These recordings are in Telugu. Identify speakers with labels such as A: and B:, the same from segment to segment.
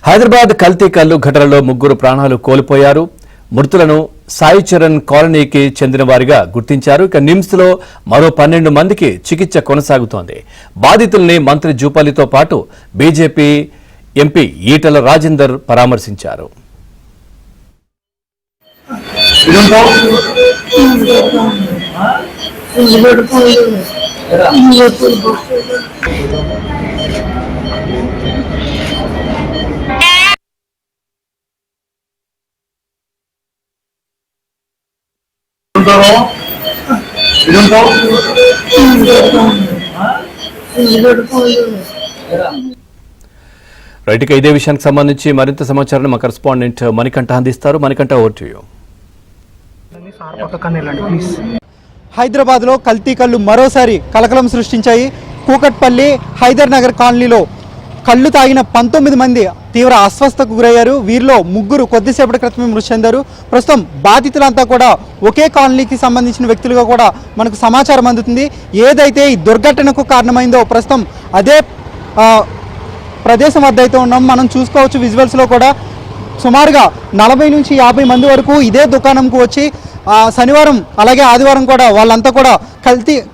A: హైదరాబాద్ కల్తీ కల్లు ఘటనలో ముగ్గురు ప్రాణాలు కోల్పోయారు. మృతులను సాయి చరణ్ కాలనీకి చెందిన వారిగా గుర్తించారు. ఇక నిమ్స్ లో మరో 12 మందికి చికిత్స కొనసాగుతోంది. బాధితుల్ని మంత్రి జూపల్లితో పాటు బీజేపీ ఎంపీ ఈటల రాజేందర్ పరామర్శించారు. రైట్, ఇదే విషయానికి సంబంధించి మరింత సమాచారం మా కరెస్పాండెంట్ మణికంఠ అందిస్తారు. Manikanta, over to you.
B: హైదరాబాద్లో కల్తీ కళ్ళు మరోసారి కలకలం సృష్టించాయి. కూకట్పల్లి హైదర్ నగర్ కాలనీలో కళ్ళు తాగిన 19 మంది తీవ్ర అస్వస్థకు గురయ్యారు. వీరిలో ముగ్గురు కొద్దిసేపటి క్రితమే మృతి చెందారు. ప్రస్తుతం బాధితులంతా కూడా ఒకే కాలనీకి సంబంధించిన వ్యక్తులుగా కూడా మనకు సమాచారం అందుతుంది. ఏదైతే ఈ దుర్ఘటనకు కారణమైందో ప్రస్తుతం అదే ప్రదేశం వద్ద అయితే ఉన్నాం. మనం చూసుకోవచ్చు విజువల్స్లో కూడా సుమారుగా 40 నుంచి 50 మంది వరకు ఇదే దుకాణంకు వచ్చి శనివారం అలాగే ఆదివారం కూడా వాళ్ళంతా కూడా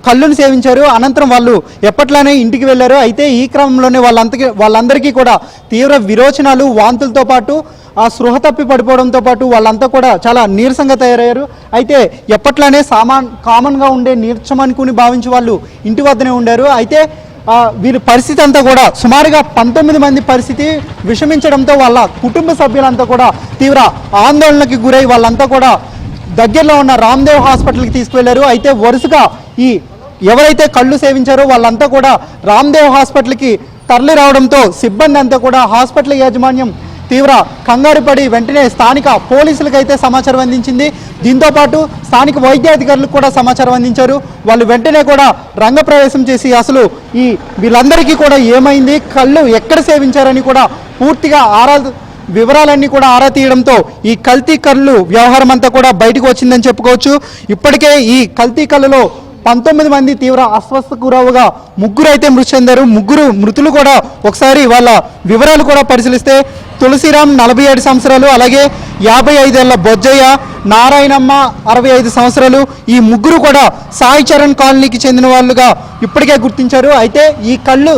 B: కళ్ళును సేవించారు. అనంతరం వాళ్ళు ఎప్పట్లానే ఇంటికి వెళ్ళారు. అయితే ఈ క్రమంలోనే వాళ్ళందరికీ కూడా తీవ్ర విరోచనాలు, వాంతులతో పాటు స్పృహ తప్పి పడిపోవడంతో పాటు వాళ్ళంతా కూడా చాలా నీరసంగా తయారయ్యారు. అయితే ఎప్పట్లానే కామన్గా ఉండే నీరసమనుకుని భావించి వాళ్ళు ఇంటి వద్దనే ఉండారు. అయితే వీరి పరిస్థితి అంతా కూడా సుమారుగా 19 మంది పరిస్థితి విషమించడంతో వాళ్ళ కుటుంబ సభ్యులంతా కూడా తీవ్ర ఆందోళనకి గురై వాళ్ళంతా కూడా దగ్గరలో ఉన్న రామ్దేవ్ హాస్పిటల్కి తీసుకువెళ్లారు. అయితే వరుసగా ఎవరైతే కళ్ళు సేవించారో వాళ్ళంతా కూడా రామ్దేవ్ హాస్పిటల్కి తరలి రావడంతో సిబ్బంది అంతా కూడా హాస్పిటల్ యాజమాన్యం తీవ్ర కంగారు పడి వెంటనే స్థానిక పోలీసులకు అయితే సమాచారం అందించింది. దీంతోపాటు స్థానిక వైద్యాధికారులకు కూడా సమాచారం అందించారు. వాళ్ళు వెంటనే కూడా రంగప్రవేశం చేసి అసలు వీళ్ళందరికీ కూడా ఏమైంది, కళ్ళు ఎక్కడ సేవించారని కూడా పూర్తిగా వివరాలన్నీ కూడా ఆరా తీయడంతో ఈ కల్తీ కళ్ళు వ్యవహారం అంతా కూడా బయటకు వచ్చిందని చెప్పుకోవచ్చు. ఇప్పటికే ఈ కల్తీ కళ్ళులో 19 మంది తీవ్ర అస్వస్థకు గురవుగా ముగ్గురు అయితే మృతి చెందారు. ముగ్గురు మృతులు కూడా ఒకసారి వాళ్ళ వివరాలు కూడా పరిశీలిస్తే తులసిరామ్ 47 సంవత్సరాలు, అలాగే 55 ఏళ్ల బొజ్జయ్య, నారాయణమ్మ 65 సంవత్సరాలు. ఈ ముగ్గురు కూడా సాయి చరణ్ కాలనీకి చెందిన వాళ్ళుగా ఇప్పటికే గుర్తించారు. అయితే ఈ కళ్ళు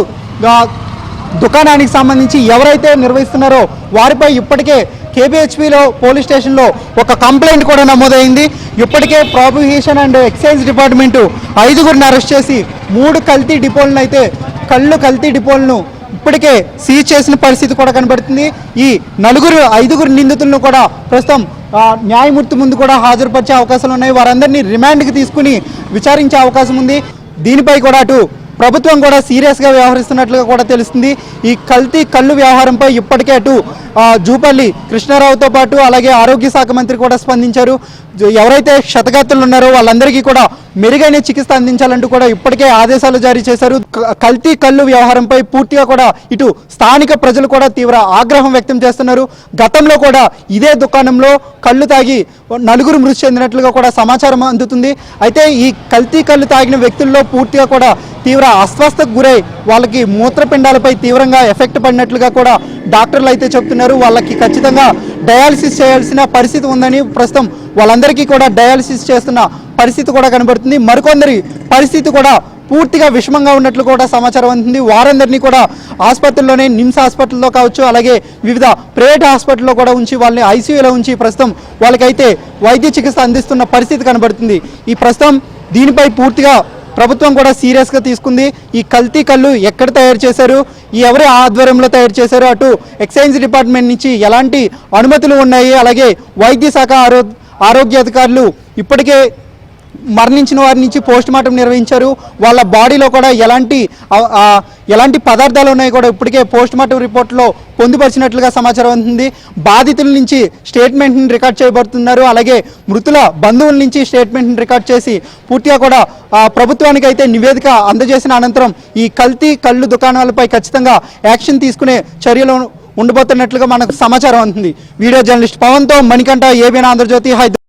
B: దుకాణానికి సంబంధించి ఎవరైతే నిర్వహిస్తున్నారో వారిపై ఇప్పటికే కేబిహెచ్పిలో పోలీస్ స్టేషన్లో ఒక కంప్లైంట్ కూడా నమోదైంది. ఇప్పటికే prohibition and excise department 5గురిని arrest చేసి 3 కల్తీ డిపోలను అయితే కల్తీ డిపోలను ఇప్పటికే సీజ్ చేసిన పరిస్థితి కూడా కనబడుతుంది. ఈ 5గురు నిందితులను కూడా ప్రస్తుతం న్యాయమూర్తి ముందు కూడా హాజరుపరిచే అవకాశాలు ఉన్నాయి. వారందరినీ రిమాండ్కి తీసుకుని విచారించే అవకాశం ఉంది. దీనిపై కూడా అటు ప్రభుత్వం కూడా సీరియస్గా వ్యవహరిస్తున్నట్లుగా కూడా తెలుస్తుంది. ఈ కల్తీ కళ్ళు వ్యవహారంపై ఇప్పటికే అటు జూపల్లి కృష్ణారావుతో పాటు అలాగే ఆరోగ్య శాఖ మంత్రి కూడా స్పందించారు. ఎవరైతే క్షతగాత్రులు ఉన్నారో వాళ్ళందరికీ కూడా మెరుగైన చికిత్స అందించాలంటూ కూడా ఇప్పటికే ఆదేశాలు జారీ చేశారు. కల్తీ కళ్ళు వ్యవహారంపై పూర్తిగా కూడా ఇటు స్థానిక ప్రజలు కూడా తీవ్ర ఆగ్రహం వ్యక్తం చేస్తున్నారు. గతంలో కూడా ఇదే దుకాణంలో కళ్ళు తాగి 4 మృతి చెందినట్లుగా కూడా సమాచారం అందుతుంది. అయితే ఈ కల్తీ కళ్ళు తాగిన వ్యక్తుల్లో పూర్తిగా కూడా తీవ్ర అస్వస్థకు గురై వాళ్ళకి మూత్రపిండాలపై తీవ్రంగా ఎఫెక్ట్ పడినట్లుగా కూడా డాక్టర్లు అయితే చెప్తున్నారు. వాళ్ళకి ఖచ్చితంగా డయాలసిస్ చేయాల్సిన పరిస్థితి ఉందని ప్రస్తుతం వాళ్ళందరికీ కూడా డయాలసిస్ చేస్తున్న పరిస్థితి కూడా కనబడుతుంది. మరికొందరి పరిస్థితి కూడా పూర్తిగా విషమంగా ఉన్నట్లు కూడా సమాచారం అందుతుంది. వారందరినీ కూడా ఆసుపత్రుల్లోనే నిమ్స్ హాస్పిటల్లో కావచ్చు, అలాగే వివిధ ప్రైవేట్ హాస్పిటల్లో కూడా ఉంచి వాళ్ళని ఐసీయూలో ఉంచి ప్రస్తుతం వాళ్ళకైతే వైద్య చికిత్స అందిస్తున్న పరిస్థితి కనబడుతుంది. ఈ ప్రస్తుతం దీనిపై పూర్తిగా ప్రభుత్వం కూడా సీరియస్గా తీసుకుంది. ఈ కల్తీ కళ్ళు ఎక్కడ తయారు చేశారు, ఎవరి ఆధ్వర్యంలో తయారు చేశారు, అటు ఎక్సైజ్ డిపార్ట్మెంట్ నుంచి ఎలాంటి అనుమతులు ఉన్నాయి, అలాగే వైద్య శాఖ ఆరోగ్య అధికారులు ఇప్పటికే మరణించిన వారి నుంచి పోస్ట్ మార్టం నిర్వహించారు. వాళ్ళ బాడీలో కూడా ఎలాంటి పదార్థాలు ఉన్నాయి కూడా ఇప్పటికే పోస్ట్ మార్టం రిపోర్ట్లో పొందుపరిచినట్లుగా సమాచారం అందుతుంది. బాధితుల నుంచి స్టేట్మెంట్ని రికార్డ్ చేయబడుతున్నారు. అలాగే మృతుల బంధువుల నుంచి స్టేట్మెంట్ని రికార్డ్ చేసి పూర్తిగా కూడా ప్రభుత్వానికి అయితే నివేదిక అందజేసిన అనంతరం ఈ కల్తీ కళ్ళు దుకాణాలపై ఖచ్చితంగా యాక్షన్ తీసుకునే చర్యలు ఉండబోతున్నట్లుగా మనకు సమాచారం అందుతుంది. వీడియో జర్నలిస్ట్ పవన్తో మణికంఠ, ఏబిఎన్ ఆంధ్రజ్యోతి, హైదరాబాద్.